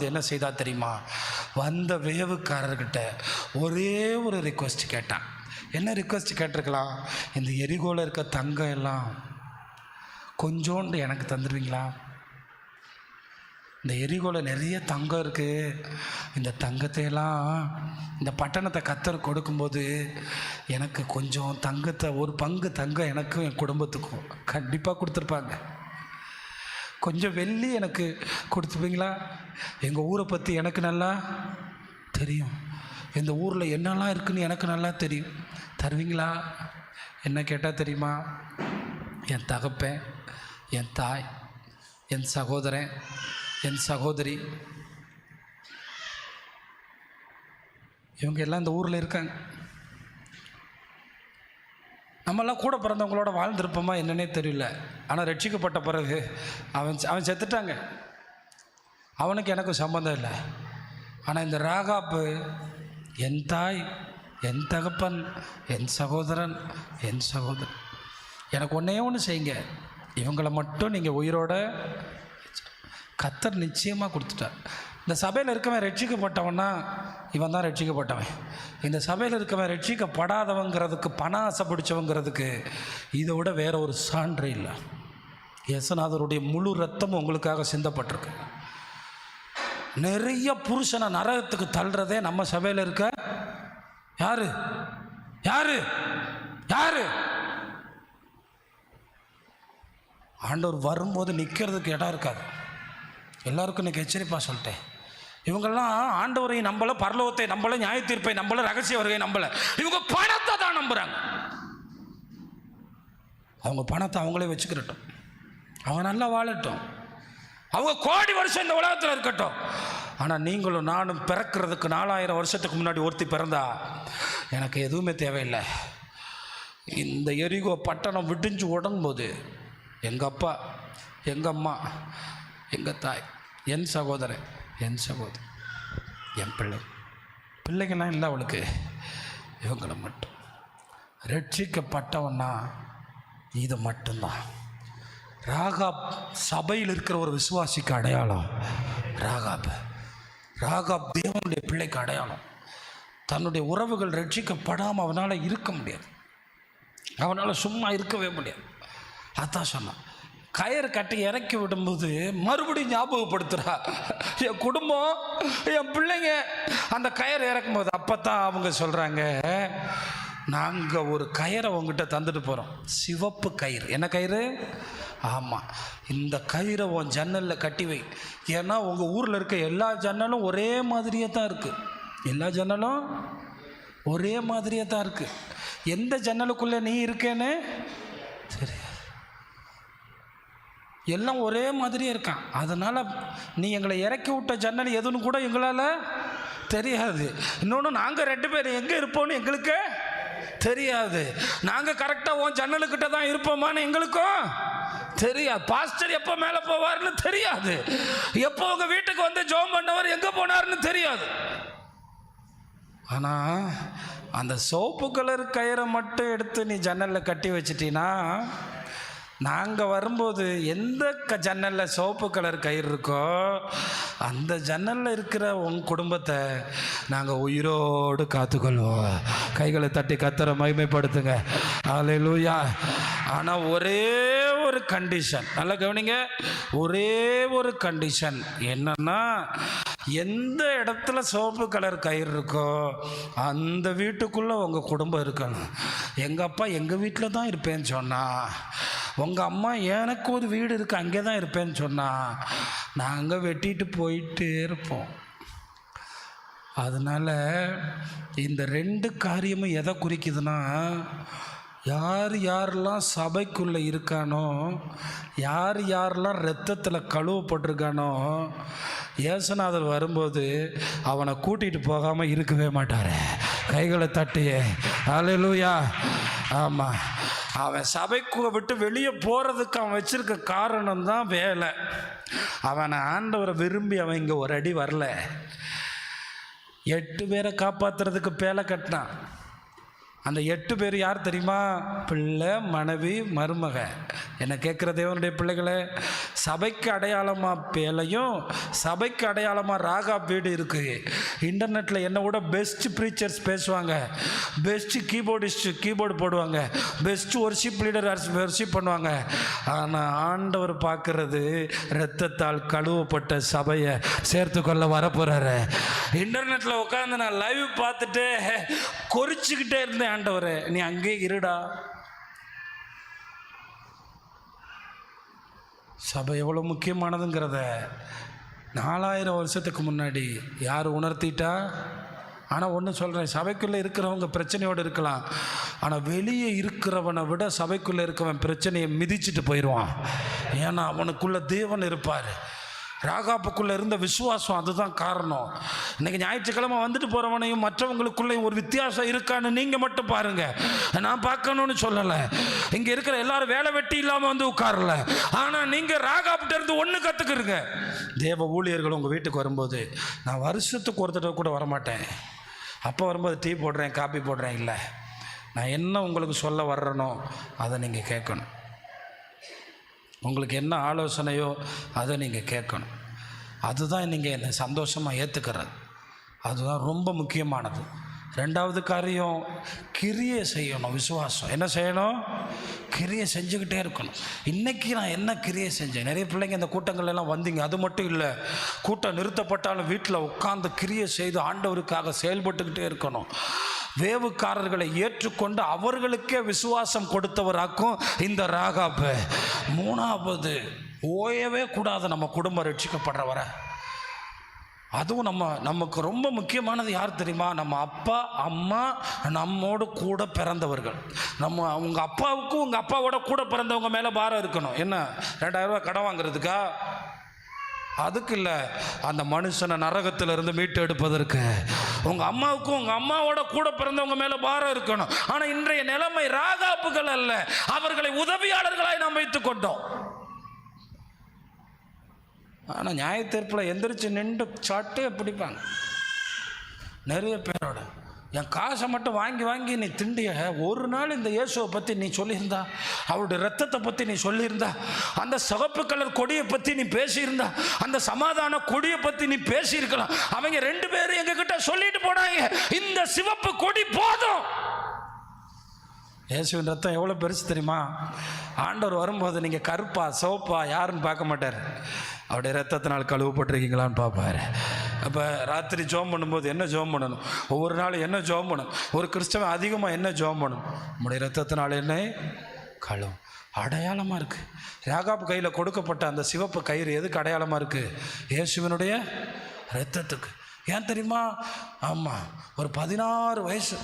என்ன செய்தா தெரியுமா? வந்த வேவுக்காரர்கிட்ட ஒரே ஒரு ரிக்வெஸ்ட் கேட்டான். என்ன ரிக்வெஸ்ட் கேட்டிருக்கலாம்? இந்த எரிகோல இருக்க தங்கம் எல்லாம் கொஞ்சோண்டு எனக்கு தந்துடுவீங்களா? இந்த எரிகோல நிறைய தங்கம் இருக்குது, இந்த தங்கத்தையெல்லாம் இந்த பட்டணத்தை கர்த்தர் கொடுக்கும்போது எனக்கு கொஞ்சம் தங்கத்தை, ஒரு பங்கு தங்கம் எனக்கும் என் குடும்பத்துக்கும் கண்டிப்பாக கொடுத்துருப்பாங்க. கொஞ்சம் வெள்ளி எனக்கு கொடுத்துப்பீங்களா? எங்கள் ஊரை பற்றி எனக்கு நல்லா தெரியும், இந்த ஊரில் என்னெல்லாம் இருக்குதுன்னு எனக்கு நல்லா தெரியும், தருவீங்களா? என்ன கேட்டால் தெரியுமா? என் தகப்பன், என் தாய், என் சகோதரன், என் சகோதரி, இவங்க எல்லாம் இந்த ஊரில் இருக்காங்க. நம்மெல்லாம் கூட பிறந்தவங்களோட வாழ்ந்திருப்போமா என்னன்னே தெரியல. ஆனால் ரட்சிக்கப்பட்ட பிறகு அவன் செத்துட்டாங்க, அவனுக்கு எனக்கும் சம்மந்தம் இல்லை. ஆனால் இந்த ராகாப்பு என் தாய், என் தகப்பன், என் சகோதரன், என் சகோதரன், எனக்கு ஒன்றே ஒன்று செய்யுங்க, இவங்களை மட்டும் நீங்கள் உயிரோட கர்த்தர் நிச்சயமாக கொடுத்துட்டார். இந்த சபையில் இருக்கவன் ரட்சிக்கப்பட்டவன்னா இவன் தான் ரட்சிக்கப்பட்டவன். இந்த சபையில் இருக்கவன் ரட்சிக்கப்படாதவங்கிறதுக்கு, பண ஆசை பிடிச்சவங்கிறதுக்கு இதை விட வேற ஒரு சான்று இல்லை. இயேசுநாதருடைய முழு ரத்தமும் உங்களுக்காக சிந்தப்பட்டிருக்கு. நிறைய புருஷனை நரகத்துக்கு தள்ளுறதே நம்ம சபையில் இருக்க யாரு யாரு யாரு? ஆண்டவர் வரும்போது நிற்கிறதுக்கு இடம் இருக்காது. எல்லாருக்கும் இன்றைக்கி எச்சரிப்பாக சொல்லிட்டேன். இவங்கெல்லாம் ஆண்டவரை நம்பல, பரலோகத்தை நம்பல, நியாய தீர்ப்பை நம்பல, ரகசிய வருகை நம்பல. இவங்க பணத்தை தான் நம்புகிறாங்க. அவங்க பணத்தை அவங்களே வச்சுக்கிறட்டும், அவங்க நல்லா வாழட்டும், அவங்க கோடி வருஷம் இந்த உலகத்தில் இருக்கட்டும். ஆனால் நீங்களும் நானும் பிறக்கிறதுக்கு 4000 வருஷத்துக்கு முன்னாடி ஒருத்தி பிறந்தா எனக்கு எதுவுமே தேவையில்லை. இந்த எரிகோ பட்டணம் விடிஞ்சு உடங்கும்போது எங்கள் அப்பா, எங்கள் அம்மா, எங்கள் தாய், என் சகோதரன், என் சகோதரி, என் பிள்ளைங்கள்லாம் இல்லை அவளுக்கு, இவங்களை மட்டும் ரட்சிக்கப்பட்டவன்னா இது மட்டும்தான். ராகாப் சபையில் இருக்கிற ஒரு விசுவாசிக்கு அடையாளம். ராகாப் தேவனுடைய பிள்ளைக்கு அடையாளம். தன்னுடைய உறவுகள் ரட்சிக்கப்படாமல் அவனால் இருக்க முடியாது, அவனால் சும்மா இருக்கவே முடியாது. அதான் சொன்னான். கயிறு கட்டி இறக்கி விடும்போது மறுபடியும் ஞாபகப்படுத்துகிறா, என் குடும்பம், என் பிள்ளைங்க. அந்த கயிறு இறக்கும்போது அப்போ தான் அவங்க சொல்கிறாங்க, நாங்கள் ஒரு கயிறை உங்ககிட்ட தந்துட்டு போகிறோம், சிவப்பு கயிறு. என்ன கயிறு? ஆமாம், இந்த கயிறை உன் ஜன்னலில் கட்டி வை. ஏன்னா உங்கள் ஊரில் இருக்க எல்லா ஜன்னலும் ஒரே மாதிரியே தான் இருக்குது. எல்லா ஜன்னலும் ஒரே மாதிரியே தான் இருக்குது. எந்த ஜன்னலுக்குள்ளே நீ இருக்கேன்னு சரி, எல்லாம் ஒரே மாதிரியே இருக்கான். அதனால் நீ எங்களை இறக்கி விட்ட ஜன்னல் எதுன்னு கூட எங்களால் தெரியாது. இன்னொன்று, நாங்கள் 2 பேர் எங்கே இருப்போம்னு எங்களுக்கு தெரியாது. நாங்கள் கரெக்டாக உன் ஜன்னலுக்கிட்ட தான் இருப்போமான்னு எங்களுக்கும் தெரியாது. பாஸ்டர் எப்போ மேலே போவார்னு தெரியாது. எப்போ உங்கள் வீட்டுக்கு வந்து ஜெபம் பண்ணவர் எங்கே போனார்னு தெரியாது. ஆனால் அந்த சோப்பு கலர் கயிறை மட்டும் எடுத்து நீ ஜன்னலில் கட்டி வச்சிட்டினா, நாங்கள் வரும்போது எந்த ஜன்னலில் சோப்பு கலர் கயிறு இருக்கோ அந்த ஜன்னலில் இருக்கிற உங்கள் குடும்பத்தை நாங்கள் உயிரோடு காத்துக்கொள்வோம். கைகளை தட்டி கர்த்தரை மகிமைப்படுத்துங்க. அல்லேலூயா. ஆனால் ஒரே ஒரு கண்டிஷன், நல்லா கவனிங்க, ஒரே ஒரு கண்டிஷன் என்னன்னா, எந்த இடத்துல சோப்பு கலர் கயிறு இருக்கோ அந்த வீட்டுக்குள்ளே உங்கள் குடும்பம் இருக்கணும். எங்கள் அப்பா எங்கள் வீட்டில் தான் இருப்பேன்னு சொன்னா, உங்கள் அம்மா எனக்கு ஒரு வீடு இருக்குது அங்கே தான் இருப்பேன்னு சொன்னால் நாங்கள் வெட்டிட்டு போயிட்டே இருப்போம். அதனால் இந்த 2 காரியமும் எதை குறிக்குதுன்னா, யார் யாரெல்லாம் சபைக்குள்ளே இருக்கானோ, யார் யாரெல்லாம் இரத்தத்தில் கழுவப்பட்டிருக்கானோ, இயேசுநாதர் வரும்போது அவனை கூட்டிகிட்டு போகாமல் இருக்கவே மாட்டார். கைகளை தட்டி அல்லேலூயா. ஆமாம், அவன் சபைக்கு விட்டு வெளியே போகிறதுக்கு அவன் வச்சிருக்க காரணம் தான் வேலை. அவனை ஆண்டவரை விரும்பி அவன் இங்கே ஒரு அடி வரல. 8 பேரை காப்பாற்றுறதுக்கு பேலை கட்டினான். அந்த 8 பேர் யார் தெரியுமா? பிள்ளை, மனைவி, மருமக. என்னை கேட்குற தேவனுடைய பிள்ளைகளே, சபைக்கு அடையாளமாக பேலையும் சபைக்கு அடையாளமாக ராகாப் வீடு இருக்குது. இன்டர்நெட்டில் என்னை விட பெஸ்ட் ப்ரீச்சர்ஸ் பேசுவாங்க, பெஸ்ட் கீபோர்டிஸ்ட் கீபோர்டு போடுவாங்க, பெஸ்ட் ஒர்ஷிப் லீடர் ஒர்ஷிப் பண்ணுவாங்க. ஆனால் ஆண்டவர் பார்க்கறது இரத்தத்தால் கழுவப்பட்ட சபையை சேர்த்து கொள்ள வரப்போகிறாரு. இன்டர்நெட்டில் உட்காந்து நான் லைவ் பார்த்துட்டு கொறிச்சுக்கிட்டே இருந்தேன், ஆண்டவரே நீ அங்கேயே இருடா. சபை எவ்வளோ முக்கியமானதுங்கிறத 4000 வருஷத்துக்கு முன்னாடி யார் உணர்த்திட்டா? ஆனால் ஒன்று சொல்கிறேன், சபைக்குள்ளே இருக்கிறவங்க பிரச்சனையோடு இருக்கலாம், ஆனால் வெளியே இருக்கிறவனை விட சபைக்குள்ளே இருக்கவன் பிரச்சனையை மிதிச்சுட்டு போயிடுவான். ஏன்னா அவனுக்குள்ளே தேவன் இருப்பார். ராகாப்புக்குள்ளே இருந்த விசுவாசம் அதுதான் காரணம். இன்றைக்கி ஞாயிற்றுக்கிழமை வந்துட்டு போகிறவனையும் மற்றவங்களுக்குள்ளேயும் ஒரு வித்தியாசம் இருக்கான்னு நீங்கள் மட்டும் பாருங்கள். நான் பார்க்கணுன்னு சொல்லலை. இங்கே இருக்கிற எல்லாரும் வேலை வெட்டி இல்லாமல் வந்து உட்காரல, ஆனால் நீங்கள் ராகாப்கிட்ட இருந்து ஒன்று கற்றுக்குறங்க. தேவ ஊழியர்கள் உங்கள் வீட்டுக்கு வரும்போது நான் வருஷத்துக்கு ஒரு தடவை கூட வரமாட்டேன். அப்போ வரும்போது டீ போடுறேன், காப்பி போடுறேன் இல்லை, நான் என்ன உங்களுக்கு சொல்ல வர்றேனோ அதை நீங்கள் கேட்கணும். உங்களுக்கு என்ன ஆலோசனையோ அதை நீங்கள் கேட்கணும். அதுதான் நீங்கள் என்னை சந்தோஷமாக ஏற்றுக்கிறது. அதுதான் ரொம்ப முக்கியமானது. 2வது காரியம், கிரியை செய்யணும். விசுவாசம் என்ன செய்யணும்? கிரியை செஞ்சுக்கிட்டே இருக்கணும். இன்றைக்கி நான் என்ன கிரியை செஞ்சேன்? நிறைய பிள்ளைங்க இந்த கூட்டங்கள்லாம் வந்தீங்க. அது மட்டும் இல்லை, கூட்டம் நிறுத்தப்பட்டாலும் வீட்டில் உட்கார்ந்து கிரியை செய்து ஆண்டவருக்காக செயல்பட்டுக்கிட்டே இருக்கணும். வேவுக்காரர்களை ஏற்றுக்கொண்டு அவர்களுக்கே விசுவாசம் கொடுத்தவராக்கும் இந்த ராகாப். 3வது, ஓயவே கூடாது நம்ம குடும்பம் ரட்சிக்கப்படுறவரை. அதுவும் நமக்கு ரொம்ப முக்கியமானது யார் தெரியுமா? நம்ம அப்பா அம்மா, நம்மோடு கூட பிறந்தவர்கள். உங்கள் அப்பாவுக்கும் உங்கள் அப்பாவோட கூட பிறந்தவங்க மேலே பாரம் இருக்கணும். என்ன 2000 ரூபா கடன் வாங்குறதுக்கா? அதுக்கு இல்லை, அந்த மனுஷனை நரகத்திலிருந்து மீட்டு எடுப்பதற்கு. உங்கள் அம்மாவுக்கும் உங்கள் அம்மாவோட கூட பிறந்தவங்க மேலே பாரம் இருக்கணும். ஆனால் இன்றைய நிலைமை ராகாப்புகள் அல்ல, அவர்களை உதவியாளர்களாய் நாம் வைத்துக் கொண்டோம். ஆனால் நியாயத்தீர்ப்பில் எந்திரிச்சு நின்று சாட்டே பிடிப்பாங்க நிறைய பேரோட. என் காசை மட்டும் வாங்கி வாங்கி நீ திண்டிய, ஒரு நாள் இந்த இயேசுவை பற்றி நீ சொல்லியிருந்தா, அவருடைய ரத்தத்தை பற்றி நீ சொல்லியிருந்தா, அந்த சிவப்பு கலர் கொடியை பற்றி நீ பேசியிருந்தா, அந்த சமாதான கொடியை பற்றி நீ பேசியிருக்கலாம். அவங்க 2 பேரும் எங்ககிட்ட சொல்லிட்டு போனாங்க, இந்த சிவப்பு கொடி போதும். இயேசுவின் ரத்தம் எவ்வளோ பெருசு தெரியுமா? ஆண்டவர் வரும்போது நீங்கள் கருப்பா சிவப்பா யாருன்னு பார்க்க மாட்டார், அவருடைய ரத்தத்தினால் கழுவப்பட்டிருக்கீங்களான்னு பார்ப்பார். அப்போ ராத்திரி ஜோம் பண்ணும்போது என்ன ஜோம் பண்ணணும்? ஒவ்வொரு நாளும் என்ன ஜோம் பண்ணணும்? ஒரு கிறிஸ்தவன் அதிகமாக என்ன ஜோம் பண்ணணும்? நம்முடைய ரத்தத்தினால் என்ன கழுவும். அடையாளமாக இருக்குது. ராகாப் கையில் கொடுக்கப்பட்ட அந்த சிவப்பு கயிறு எதுக்கு அடையாளமாக இருக்குது? இயேசுவினுடைய ரத்தத்துக்கு. ஏன் தெரியுமா? ஆமாம், ஒரு 16 வயசு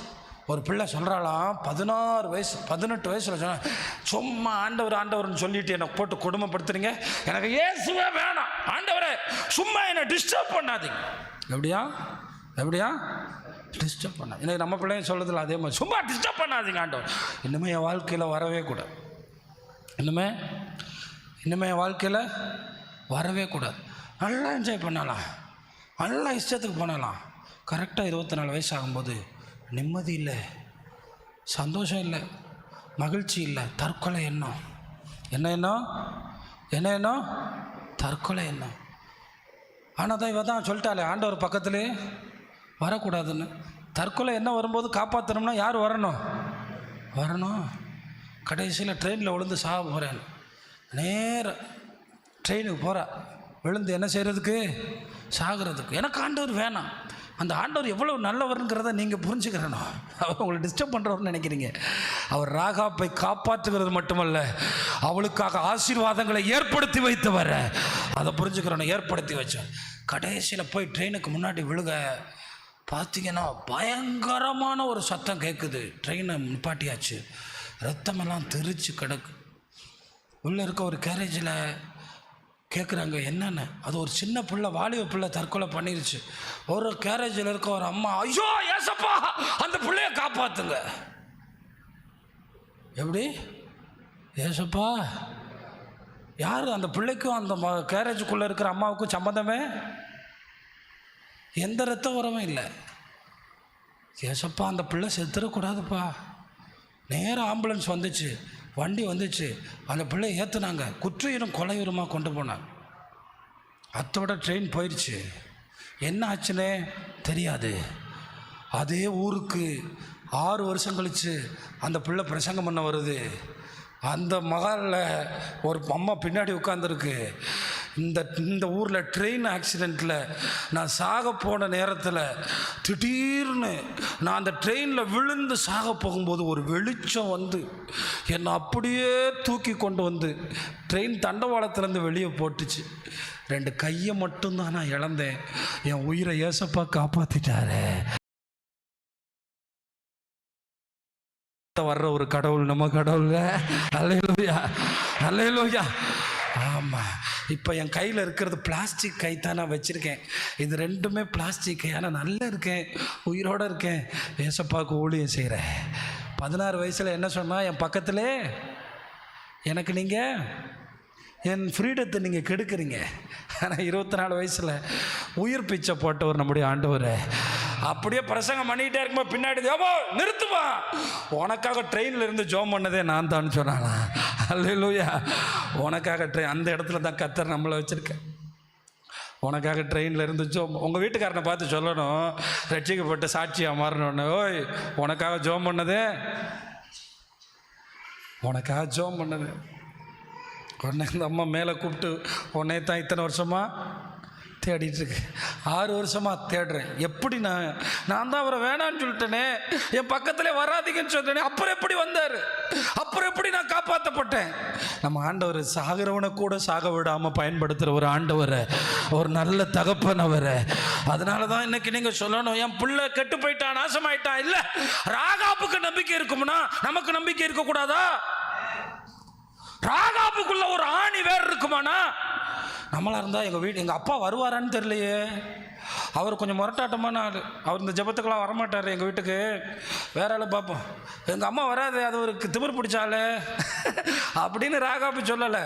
ஒரு பிள்ளை சொல்கிறாளாம், 16 வயசு 18 வயசில் சொன்ன, சும்மா ஆண்டவர்னு சொல்லிட்டு என்னை போட்டு கொடுமைப்படுத்துறீங்க, எனக்கு இயேசுவே வேணாம், ஆண்டவரே சும்மா என்னை டிஸ்டர்ப் பண்ணாதீங்க. எப்படியா டிஸ்டர்ப் பண்ணாது. எனக்கு நம்ம பிள்ளைங்க சொல்கிறதில்ல அதே மாதிரி, சும்மா டிஸ்டர்ப் பண்ணாதீங்க ஆண்டவர். இன்னுமே என் வாழ்க்கையில் வரவே கூடாது. இன்னுமே என் வாழ்க்கையில் வரவே கூடாது. நல்லா என்ஜாய் பண்ணலாம், நல்லா இஷ்டத்துக்கு பண்ணலாம். கரெக்டாக 24 வயசு ஆகும்போது நிம்மதி இல்லை, சந்தோஷம் இல்லை, மகிழ்ச்சி இல்லை, தற்கொலை எண்ணம். என்ன எண்ணம்? தற்கொலை எண்ணம். ஆனால் தான் இவ தான் சொல்லிட்டாலே, ஆண்டவர் பக்கத்துலேயே வரக்கூடாதுன்னு. தற்கொலை எண்ணம் வரும்போது காப்பாற்றணும்னா யார் வரணும்? கடைசியில் ட்ரெயினில் விழுந்து சாக போகிறேன், நேராக ட்ரெயினுக்கு போகிறா, விழுந்து என்ன செய்கிறதுக்கு? சாகிறதுக்கு. எனக்கு ஆண்டவர் வேணாம். அந்த ஆண்டவர் எவ்வளோ நல்லவருங்கிறத நீங்கள் புரிஞ்சுக்கிறணும். அவர் உங்களை டிஸ்டர்ப் பண்ணுறவர்னு நினைக்கிறீங்க. அவர் ராகாப்பை காப்பாற்றுகிறது மட்டுமல்ல, அவளுக்காக ஆசீர்வாதங்களை ஏற்படுத்தி வைத்தவர். அதை புரிஞ்சுக்கிறணும். ஏற்படுத்தி வச்சார். கடைசியில் போய் ட்ரெயினுக்கு முன்னாடி விழுக பார்த்தீங்கன்னா பயங்கரமான ஒரு சத்தம் கேட்குது. ட்ரெயினை நிப்பாட்டியாச்சு, ரத்தமெல்லாம் தெரிச்சு கிடக்கு. உள்ளே இருக்க ஒரு கேரேஜில் கேட்குறாங்க என்னென்ன. அது ஒரு சின்ன பிள்ளை, வாலிப பிள்ளை தற்கொலை பண்ணிருச்சு. ஒரு கேரேஜில் இருக்க ஒரு அம்மா, ஐயோ ஏசப்பா அந்த பிள்ளைய காப்பாற்றுங்க. எப்படி ஏசப்பா? யார்? அந்த பிள்ளைக்கும் அந்த கேரேஜுக்குள்ளே இருக்கிற அம்மாவுக்கும் சம்மந்தமே எந்த ரத்த உறவும் இல்லை. ஏசப்பா அந்த பிள்ளை செத்துடக்கூடாதுப்பா. நேராக ஆம்புலன்ஸ் வந்துச்சு, வண்டி வந்துச்சு, அந்த பிள்ளை ஏற்றுனாங்க, குற்றுயிரும் கொலையுரமாக கொண்டு போனாங்க. அத்தோட ட்ரெயின் போயிடுச்சு. என்ன ஆச்சுன்னே தெரியாது. அதே ஊருக்கு 6 வருஷம் கழித்து அந்த பிள்ளை பிரசங்கம் பண்ண வருது. அந்த மகாலில் ஒரு அம்மா பின்னாடி உட்காந்துருக்கு. இந்த ஊரில் ட்ரெயின் ஆக்சிடெண்ட்டில் நான் சாக போன நேரத்தில் திடீர்னு நான் அந்த ட்ரெயினில் விழுந்து சாக போகும்போது ஒரு வெளிச்சம் வந்து என்னை அப்படியே தூக்கி கொண்டு வந்து ட்ரெயின் தண்டவாளத்துலேருந்து வெளியே போட்டுச்சு. 2 கையை மட்டும்தான் நான் இழந்தேன். என் உயிரை ஏசப்பா காப்பாற்றிட்டாரு. வர்ற ஒரு கடவுள் நம்ம கடவுள். அல்லேலூயா, அல்லேலூயா. ஆமாம், இப்போ என் கையில் இருக்கிறது பிளாஸ்டிக் கை தான் நான் வச்சுருக்கேன். இது 2மே பிளாஸ்டிக் கை. ஆனால் நல்லா இருக்கேன், உயிரோடு இருக்கேன், ஏசப்பாவுக்கு ஊழியம் செய்கிறேன். 16 வயசில் என்ன சொன்னால், என் பக்கத்திலே எனக்கு நீங்கள் என் ஃப்ரீடத்தை நீங்கள் கெடுக்குறீங்க. ஆனால் 24 வயசில் உயிர் பிச்சை போட்டவர் நம்முடைய ஆண்டவர். அப்படியே பிரசங்கம் பண்ணிக்கிட்டே இருக்கும்போது பின்னாடி ஏப்போ நிறுத்துமா, உனக்காக ட்ரெயினில் இருந்து ஜோம் பண்ணதே நான் தான் சொன்னானா. அல்லேலூயா. உனக்காக அந்த இடத்துல தான் கர்த்தர் நம்மளை வச்சுருக்கேன். உனக்காக ட்ரெயினில் இருந்து ஜோம். உங்கள் வீட்டுக்காரனை பார்த்து சொல்லணும், ரட்சிக்கப்பட்ட சாட்சியாக மாறணுன்னு. ஓய், உனக்காக ஜோம் பண்ணதே, உனக்காக ஜோம் பண்ணது. உடனே இந்த அம்மா மேலே கூப்பிட்டு, உடனே தான் இத்தனை வருஷமாக தேடிட்டுருக்கு. 6 வருஷமாக தேடுறேன். எப்படி நான் தான் அவரை வேணான்னு சொல்லிட்டேனே, என் பக்கத்திலே வராதிங்கன்னு சொல்லிட்டேனே, அப்புறம் எப்படி வந்தார், அப்புறம் எப்படி நான் காப்பாற்றப்பட்டேன். நம்ம ஆண்டவர் சாகிறவனை கூட சாக விடாமல் பயன்படுத்துகிற ஒரு ஆண்டவர், ஒரு நல்ல தகப்பன் அவர். அதனால தான் இன்னைக்கு நீங்கள் சொல்லணும், என் பிள்ளை கெட்டு போயிட்டான், நாசமாயிட்டான். இல்லை, ராகாப்புக்கு நம்பிக்கை இருக்கும்னா நமக்கு நம்பிக்கை இருக்கக்கூடாதா? ராகாப்புக்குள்ள ஒரு ஆணி வேறு இருக்குமானா? நம்மளாக இருந்தால் எங்கள் அப்பா வருவாரான்னு தெரியலையே. அவர் கொஞ்சம் முரட்டாட்டமான ஆள். அவர் இந்த ஜபத்துக்கெல்லாம் வரமாட்டார் எங்கள் வீட்டுக்கு. வேற ஆள் பார்ப்போம். எங்கள் அம்மா வராது, அது ஒரு திமிர் பிடிச்சாலே அப்படின்னு ராகாப்பு சொல்லலை.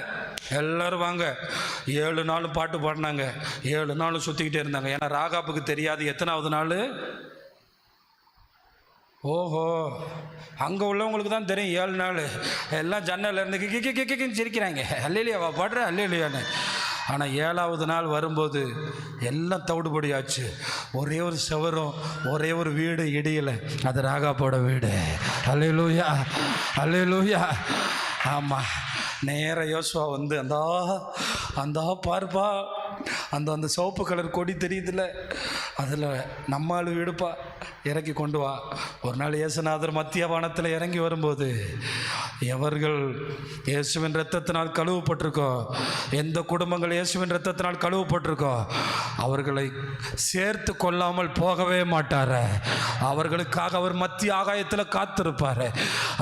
எல்லோரும் வாங்க, 7 நாளும் பாட்டு பாடினாங்க, 7 நாளும் சுற்றிக்கிட்டே இருந்தாங்க. ஏன்னா ராகாப்புக்கு தெரியாது எத்தனாவது நாள். ஓஹோ, அங்கே உள்ளவங்களுக்கு தான் தெரியும் 7 நாள். எல்லாம் ஜன்னல் இருந்து கிக்கின்னு சிரிக்கிறாங்க, அல்லேலியாவா பாடுற அல்லேலியான்னு. ஆனால் 7ஆவது நாள் வரும்போது எல்லாம் தவிடுபடியாச்சு. ஒரே ஒரு செவரும் ஒரே ஒரு வீடு இடியலை. அது ராகாப்போட வீடு. அல்லேலூயா, அல்லேலூயா. ஆமாம், நேர யோசுவா வந்து அந்த பாருப்பா, அந்த சிவப்பு கலர் கொடி தெரியுதுல்ல, அதில் நம்மால் வீடுப்பா, இறக்கி கொண்டு வா. ஒரு நாள் இயேசுநாதர் மத்திய வானத்தில் இறங்கி வரும்போது, எவர்கள் இயேசுவின் இரத்தத்தினால் கழுவப்பட்டிருக்கோ, எந்த குடும்பங்கள் இயேசுவின் இரத்தத்தினால் கழுவப்பட்டிருக்கோ, அவர்களை சேர்த்து கொள்ளாமல் போகவே மாட்டார். அவர்களுக்காக அவர் மத்திய ஆகாயத்தில் காத்திருப்பார்.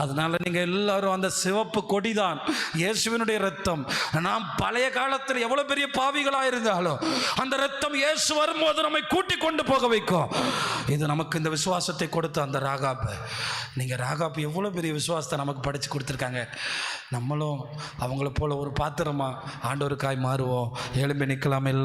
அதனால் நீங்கள் எல்லாரும் அந்த சிவப்பு கொடிதான் இயேசுவினுடைய இரத்தம். நாம் பழைய காலத்தில் எவ்வளோ பெரிய பாவிகளாக இருந்தாலும் அந்த இரத்தம் இயேசு வரும்போது நம்மை கூட்டி கொண்டு போக வைக்கும். இது நமக்கு இந்த விசுவாசத்தை கொடுத்த அந்த ராகாப்பு. நீங்கள் ராகாப்பு எவ்வளோ பெரிய விசுவாசத்தை நமக்கு படித்து கொடுத்துருக்காங்க. நம்மளும் அவங்கள போல ஒரு பாத்திரமா ஆண்டவருக்காய் மாறுவோம். எழும்பி நிற்கலாம்.